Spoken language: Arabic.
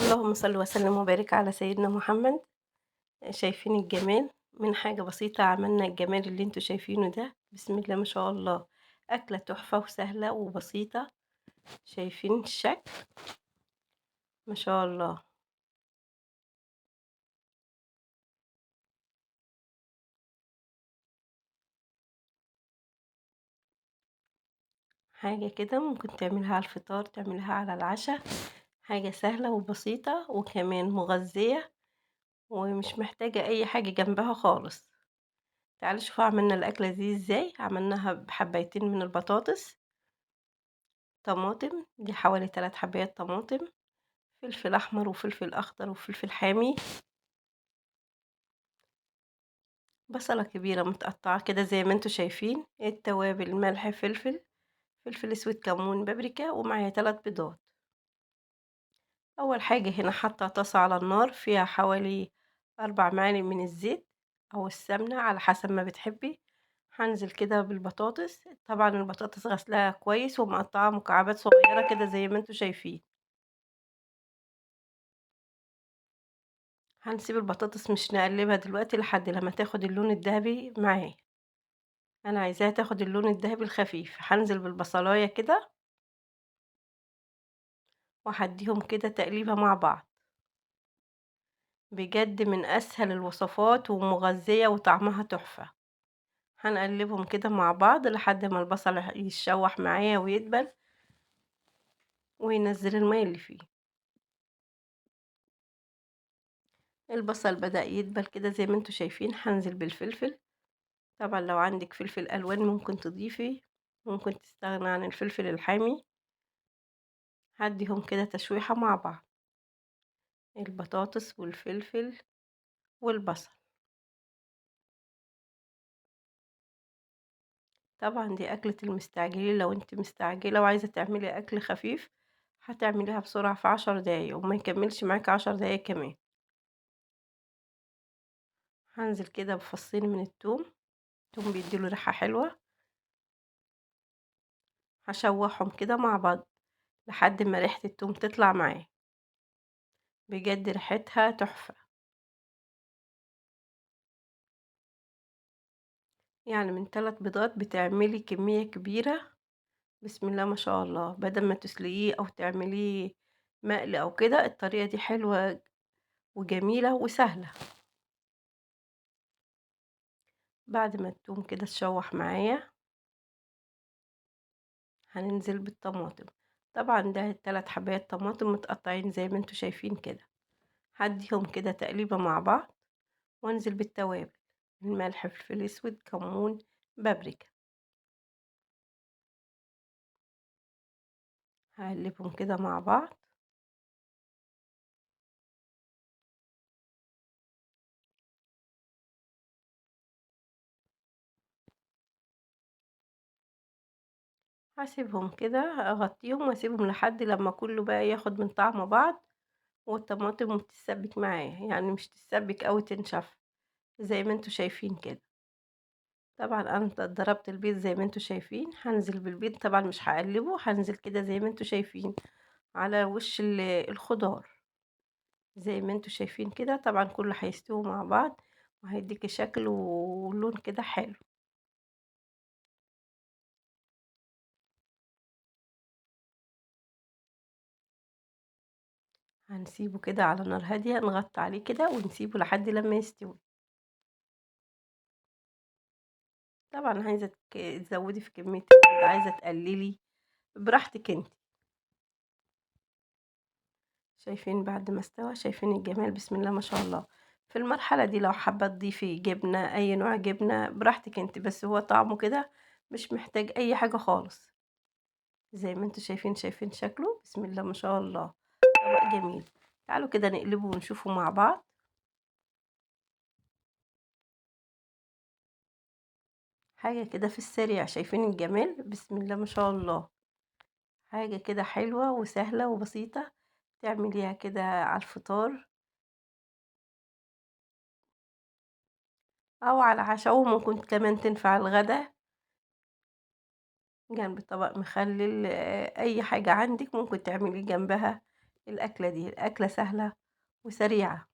اللهم صل وسلم وبارك على سيدنا محمد. شايفين الجمال؟ من حاجة بسيطة عملنا الجمال اللي انتوا شايفينه ده. بسم الله ما شاء الله. أكلة تحفة وسهلة وبسيطة. شايفين الشكل؟ ما شاء الله. حاجة كده ممكن تعملها على الفطار، تعملها على العشاء. حاجة سهلة وبسيطة وكمان مغذية، ومش محتاجة أي حاجة جنبها خالص. تعالوا شوفوا عملنا الأكلة دي ازاي. عملناها بحبايتين من البطاطس، طماطم دي حوالي 3 حبايات طماطم، فلفل أحمر وفلفل أخضر وفلفل حامي، بصلة كبيرة متقطعة كده زي ما انتوا شايفين، التوابل ملح فلفل، فلفل اسود كمون بابريكا، ومعايا 3 بيضات. أول حاجة هنا حاطة طاسة على النار فيها حوالي 4 معالق من الزيت أو السمنة على حسب ما بتحبي. هنزل كده بالبطاطس، طبعا البطاطس غسلاها كويس ومقطعة مكعبات صغيرة كده زي ما انتوا شايفين. هنسيب البطاطس مش نقلبها دلوقتي لحد لما تاخد اللون الذهبي معاه. انا عايزاها تاخد اللون الذهبي الخفيف. هنزل بالبصلايه كده وهديهم كده تقليبه مع بعض. بجد من اسهل الوصفات ومغذيه وطعمها تحفه. هنقلبهم كده مع بعض لحد ما البصل يتشوح معايا ويدبل وينزل الماء اللي فيه. البصل بدأ يدبل كده زي ما انتوا شايفين. هنزل بالفلفل، طبعا لو عندك فلفل الوان ممكن تضيفي، ممكن تستغنى عن الفلفل الحامي. هديهم كده تشويحة مع بعض، البطاطس والفلفل والبصل. طبعا دي أكلة المستعجلين، لو انت مستعجلة وعايزة تعملي أكل خفيف هتعمليها بسرعة في 10 دقايق وما يكملش معاكي 10 دقايق كمان. هنزل كده بفصين من التوم، التوم بيديله ريحة حلوة. هشوحهم كده مع بعض لحد ما ريحة التوم تطلع معاه. بجد ريحتها تحفة. يعني من 3 بيضات بتعملي كمية كبيرة. بسم الله ما شاء الله. بدل ما تسلقيه أو تعمليه مقلي أو كده، الطريقة دي حلوة وجميلة وسهلة. بعد ما التوم كده تشوح معايا هننزل بالطماطم. طبعا ده 3 حبايات طماطم متقطعين زي ما انتوا شايفين كده. هديهم كده تقليبة مع بعض وانزل بالتوابل، الملح فلفل اسود كمون بابريكا. هقلبهم كده مع بعض. هسيبهم كده، اغطيهم واسيبهم لحد لما كله بقى ياخد من طعم بعض والطماطم تتسبك معايا، يعني مش تتسبك اوي تنشف زي ما انتوا شايفين كده. طبعا انا ضربت البيض زي ما انتوا شايفين. هنزل بالبيض، طبعا مش هقلبه، هنزل كده زي ما انتوا شايفين على وش الخضار زي ما انتوا شايفين كده. طبعا كله هيستوي مع بعض وهيديكي شكل ولون كده حلو. هنسيبه كده على نار هادية، نغطي عليه كده ونسيبه لحد لما يستوي. طبعا عايزة تزودي في كمية البيض، عايزة تقللي براحتك انت. شايفين بعد ما استوى؟ شايفين الجمال؟ بسم الله ما شاء الله. في المرحلة دي لو حابة تضيفي جبنة، اي نوع جبنة براحتك انت، بس هو طعمه كده مش محتاج اي حاجة خالص. زي ما انتوا شايفين، شايفين شكله؟ بسم الله ما شاء الله. طبق جميل. تعالوا كده نقلبه ونشوفه مع بعض. حاجة كده في السريع. شايفين الجمال؟ بسم الله ما شاء الله. حاجة كده حلوة وسهلة وبسيطة، تعمليها كده على الفطار او على العشاء، وممكن كمان تنفع الغدا جنب طبق مخلل. اي حاجة عندك ممكن تعملي جنبها الأكلة دي، الأكلة سهلة وسريعة.